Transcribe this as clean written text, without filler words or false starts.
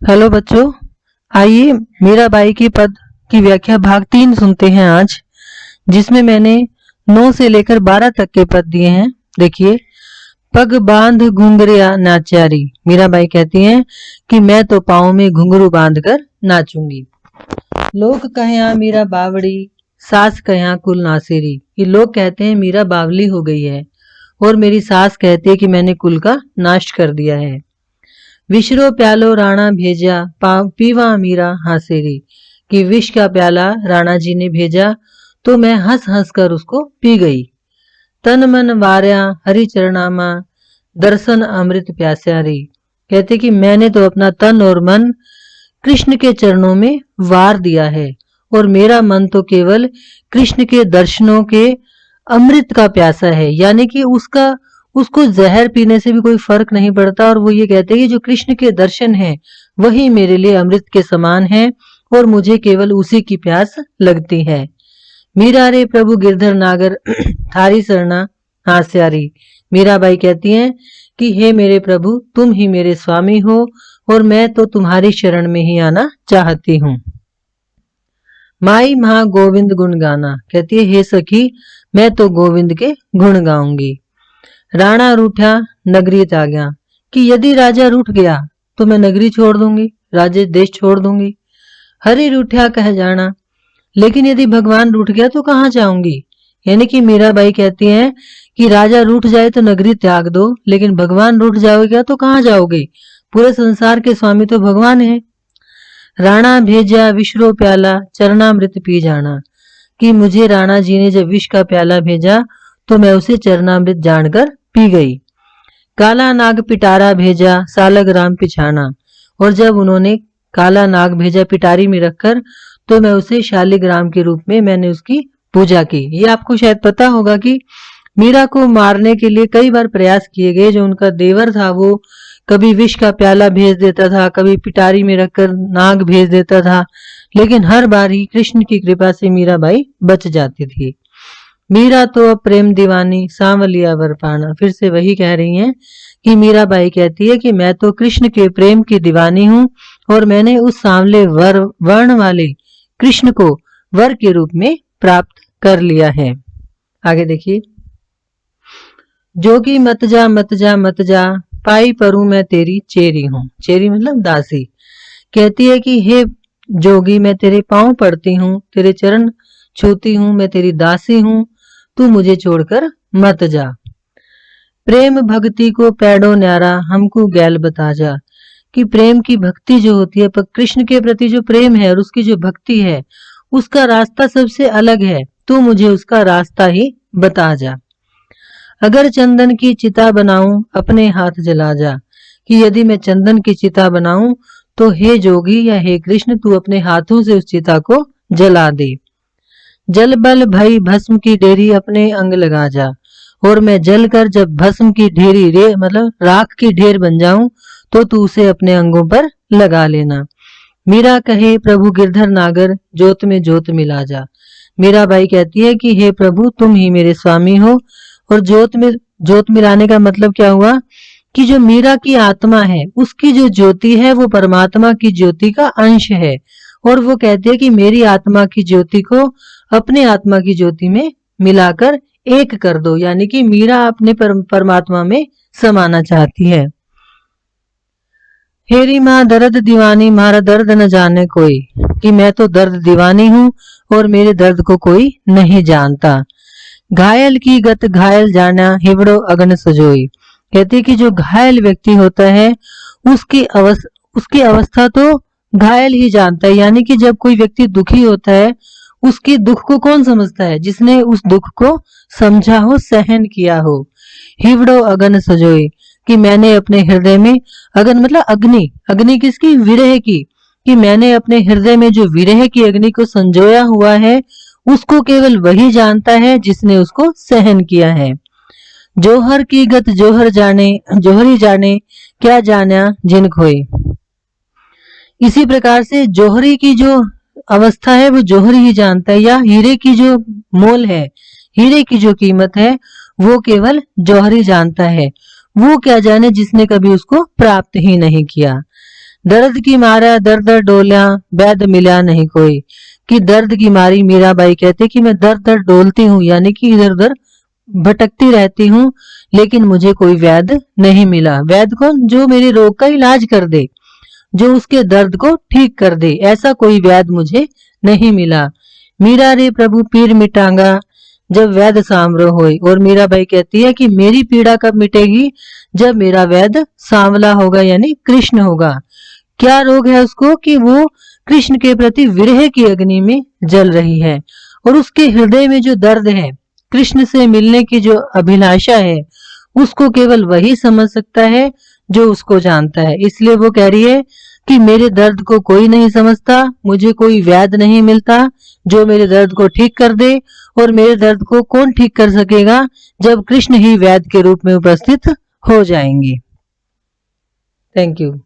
Hello बच्चों, आइए मीराबाई की पद की व्याख्या भाग 3 सुनते हैं आज, जिसमें मैंने 9 से लेकर 12 तक के पद दिए हैं। देखिए, पग बांध घुंघरिया नाच्यारी। मीराबाई कहती हैं कि मैं तो पाँव में घुंघरू बांधकर नाचूंगी। लोग कहें मीरा बावड़ी, सास कहें कुल नासिरी। कि लोग कहते हैं मीरा बावली हो गई है और मेरी सास कहती है कि मैंने कुल का नाश कर दिया है। विशरो प्यालो राणा भेजा, पीवा मीरा हासेरी। कि विष का प्याला राणा जी ने भेजा तो मैं हंस हंस कर उसको पी गई। तन मन वार्या हरि चरणामा, दर्शन अमृत प्यास्यारी। कहते कि मैंने तो अपना तन और मन कृष्ण के चरणों में वार दिया है और मेरा मन तो केवल कृष्ण के दर्शनों के अमृत का प्यासा है, यानी कि उसको जहर पीने से भी कोई फर्क नहीं पड़ता। और वो ये कहते हैं कि जो कृष्ण के दर्शन हैं वही मेरे लिए अमृत के समान है और मुझे केवल उसी की प्यास लगती है। मीरा रे प्रभु गिरधर नागर थारी सरना हास्यारी। मीराबाई कहती हैं कि हे मेरे प्रभु, तुम ही मेरे स्वामी हो और मैं तो तुम्हारी शरण में ही आना चाहती हूँ। माई महा गोविंद गुण गाना। कहती है हे सखी, मैं तो गोविंद के गुण गाऊंगी। राणा रूठा नगरी त्याग्या। कि यदि राजा रूठ गया तो मैं नगरी छोड़ दूंगी, राज्य देश छोड़ दूंगी। हरि रूठा कह जाना। लेकिन यदि भगवान रूठ गया तो कहाँ जाऊंगी। यानी कि मीराबाई कहती हैं कि राजा रूठ जाए तो नगरी त्याग दो, लेकिन भगवान रूठ जाओगे तो कहाँ जाओगे। पूरे संसार के स्वामी तो भगवान है। राणा भेजा विश्रो प्याला, चरणामृत पी जाना। कि मुझे राणा जी ने जब विष का प्याला भेजा तो मैं उसे चरणामृत जानकर पी गई। काला नाग पिटारा भेजा, सालग राम पिछाना। और जब उन्होंने काला नाग भेजा पिटारी में रखकर तो मैं उसे शालिग्राम के रूप में मैंने उसकी पूजा की। ये आपको शायद पता होगा कि मीरा को मारने के लिए कई बार प्रयास किए गए। जो उनका देवर था वो कभी विष का प्याला भेज देता था, कभी पिटारी में रखकर नाग भेज देता था, लेकिन हर बार ही कृष्ण की कृपा से मीराबाई बच जाती थी। मीरा तो अब प्रेम दीवानी सांवलिया वर पाना। फिर से वही कह रही हैं कि मीराबाई कहती है कि मैं तो कृष्ण के प्रेम की दीवानी हूँ और मैंने उस सांवले वर्ण वाले कृष्ण को वर के रूप में प्राप्त कर लिया है। आगे देखिए, जोगी मत जा मत जा मत जा, पाई परू मैं तेरी चेरी हूँ। चेरी मतलब दासी। कहती है कि हे जोगी, मैं तेरे पांव पड़ती हूँ, तेरे चरण छूती हूँ, मैं तेरी दासी हूँ, तू मुझे छोड़कर मत जा। प्रेम भक्ति को पैडो न्यारा, हमको गैल बता जा। कि प्रेम की भक्ति जो होती है, पर कृष्ण के प्रति जो प्रेम है और उसकी जो भक्ति है उसका रास्ता सबसे अलग है, तू मुझे उसका रास्ता ही बता जा। अगर चंदन की चिता बनाऊं अपने हाथ जला जा। कि यदि मैं चंदन की चिता बनाऊं तो हे जोगी या हे कृष्ण, तू अपने हाथों से उस चिता को जला दे। जल बल भई भस्म की ढेरी अपने अंग लगा जा। और मैं जल कर जब भस्म की ढेरी रे मतलब राख की ढेर बन जाऊं तो तू उसे अपने अंगों पर लगा लेना। मीरा कहे प्रभु गिरधर नागर, जोत में जोत मिला जा। मीराबाई कहती है कि हे प्रभु, तुम ही मेरे स्वामी हो। और जोत में जोत मिलाने का मतलब क्या हुआ कि जो मीरा की आत्मा है उसकी जो ज्योति है वो परमात्मा की ज्योति का अंश है। और वो कहते हैं कि मेरी आत्मा की ज्योति को अपने आत्मा की ज्योति में मिलाकर एक कर दो, यानी कि मीरा अपने परमात्मा में समाना चाहती है। हेरी माँ दर्द दीवानी, मारा दर्द न जाने कोई। कि मैं तो दर्द दीवानी हूँ और मेरे दर्द को कोई नहीं जानता। घायल की गत घायल जाना, हिवड़ो अगन सजोई। कहती कि जो घायल व्यक्ति होता है उसकी अवस्था तो घायल ही जानता है। यानी कि जब कोई व्यक्ति दुखी होता है उसके दुख को कौन समझता है, जिसने उस दुख को समझा हो, सहन किया हो। हिवड़ो अगन सजोई। कि मैंने अपने हृदय में, अगन मतलब अग्नि, अग्नि किसकी, विरह की। कि मैंने अपने हृदय में जो विरह की अग्नि को संजोया हुआ है उसको केवल वही जानता है जिसने उसको सहन किया है। जोहर की गत जोहर जाने, जोहरी जाने क्या जाना जिन खोई। इसी प्रकार से जोहरी की जो अवस्था है वो जोहरी ही जानता है, या हीरे की जो मोल है, हीरे की जो कीमत है वो केवल जौहरी जानता है। वो क्या जाने जिसने कभी उसको प्राप्त ही नहीं किया। दर्द की मारा दर दर डोल्या, वैद मिला नहीं कोई। कि दर्द की मारी मीराबाई कहते कि मैं दर दर डोलती हूँ, यानी कि इधर उधर भटकती रहती हूँ, लेकिन मुझे कोई वैद नहीं मिला। वैद कौन? जो मेरे रोग का इलाज कर दे, जो उसके दर्द को ठीक कर दे, ऐसा कोई वैद मुझे नहीं मिला। मीरा रे प्रभु पीर मिटांगा, जब वैद सांवरो होए। और मीराबाई कहती है कि मेरी पीड़ा कब मिटेगी? जब मेरा वैद सांवला होगा, यानी कृष्ण होगा। क्या रोग है उसको? कि वो कृष्ण के प्रति विरह की अग्नि में जल रही है, और उसके हृदय में जो दर्द है, कृष्ण से मिलने की जो अभिलाषा है, उसको केवल वही समझ सकता है जो उसको जानता है। इसलिए वो कह रही है कि मेरे दर्द को कोई नहीं समझता, मुझे कोई वैद नहीं मिलता जो मेरे दर्द को ठीक कर दे। और मेरे दर्द को कौन ठीक कर सकेगा? जब कृष्ण ही वैद के रूप में उपस्थित हो जाएंगे। Thank you.